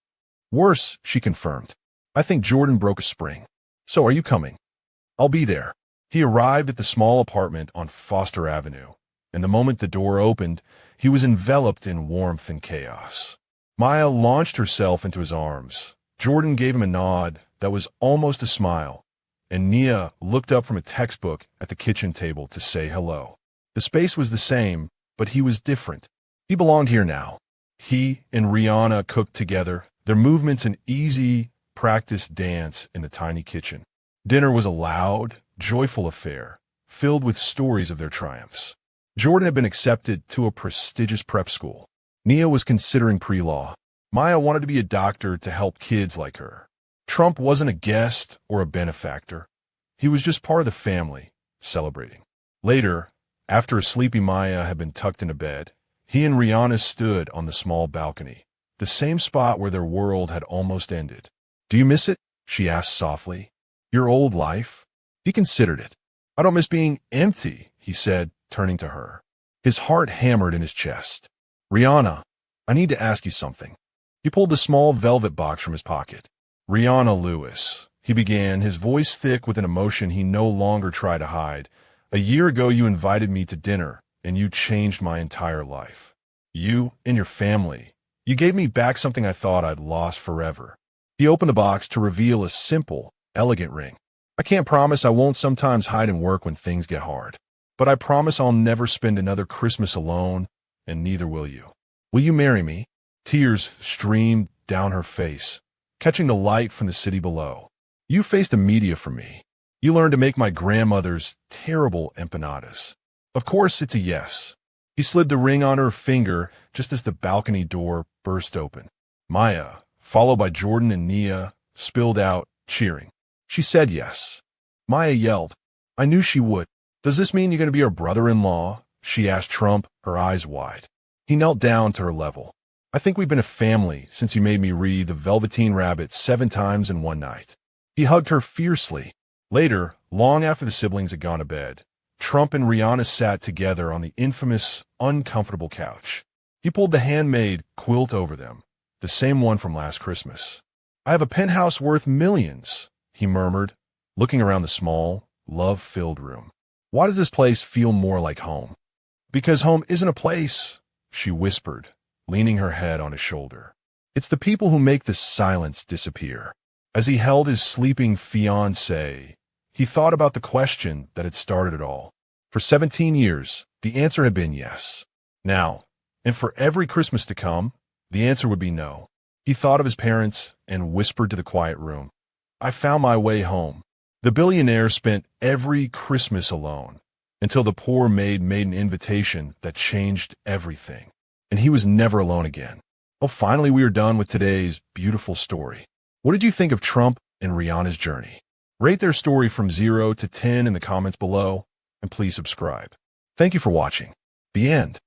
"Worse," she confirmed. "I think Jordan broke a spring." "So are you coming?" "I'll be there." He arrived at the small apartment on Foster Avenue, and the moment the door opened, he was enveloped in warmth and chaos. Maya launched herself into his arms. Jordan gave him a nod that was almost a smile, and Nia looked up from a textbook at the kitchen table to say hello. The space was the same, but he was different. He belonged here now. He and Rihanna cooked together, their movements an easy, practiced dance in the tiny kitchen. Dinner was a loud, joyful affair, filled with stories of their triumphs. Jordan had been accepted to a prestigious prep school. Nia was considering pre-law. Maya wanted to be a doctor to help kids like her. Trump wasn't a guest or a benefactor. He was just part of the family, celebrating. Later, after a sleepy Maya had been tucked into bed, he and Rihanna stood on the small balcony, the same spot where their world had almost ended. "Do you miss it?" she asked softly. "Your old life?" He considered it. "I don't miss being empty," he said, turning to her. His heart hammered in his chest. "Rihanna, I need to ask you something." He pulled a small velvet box from his pocket. "Rihanna Lewis," he began, his voice thick with an emotion he no longer tried to hide. "A year ago you invited me to dinner, and you changed my entire life. You and your family. You gave me back something I thought I'd lost forever." He opened the box to reveal a simple, elegant ring. "I can't promise I won't sometimes hide and work when things get hard. But I promise I'll never spend another Christmas alone, and neither will you. Will you marry me?" Tears streamed down her face, catching the light from the city below. "You faced the media for me. You learned to make my grandmother's terrible empanadas. Of course it's a yes." He slid the ring on her finger just as the balcony door burst open. Maya, followed by Jordan and Nia, spilled out, cheering. She said yes. Maya yelled, "I knew she would." "Does this mean you're going to be our brother-in-law?" she asked Trump, her eyes wide. He knelt down to her level. "I think we've been a family since you made me read The Velveteen Rabbit 7 times in one night." He hugged her fiercely. Later, long after the siblings had gone to bed, Trump and Rihanna sat together on the infamous, uncomfortable couch. He pulled the handmade quilt over them, the same one from last Christmas. "I have a penthouse worth millions," he murmured, looking around the small, love-filled room. "Why does this place feel more like home?" "Because home isn't a place," she whispered, leaning her head on his shoulder. "It's the people who make the silence disappear." As he held his sleeping fiancée, he thought about the question that had started it all. For 17 years, the answer had been yes. Now, and for every Christmas to come, the answer would be no. He thought of his parents and whispered to the quiet room, "I found my way home." The billionaire spent every Christmas alone, until the poor maid made an invitation that changed everything. And he was never alone again. Well, finally we are done with today's beautiful story. What did you think of Trump and Rihanna's journey? Rate their story from 0 to 10 in the comments below, and please subscribe. Thank you for watching. The end.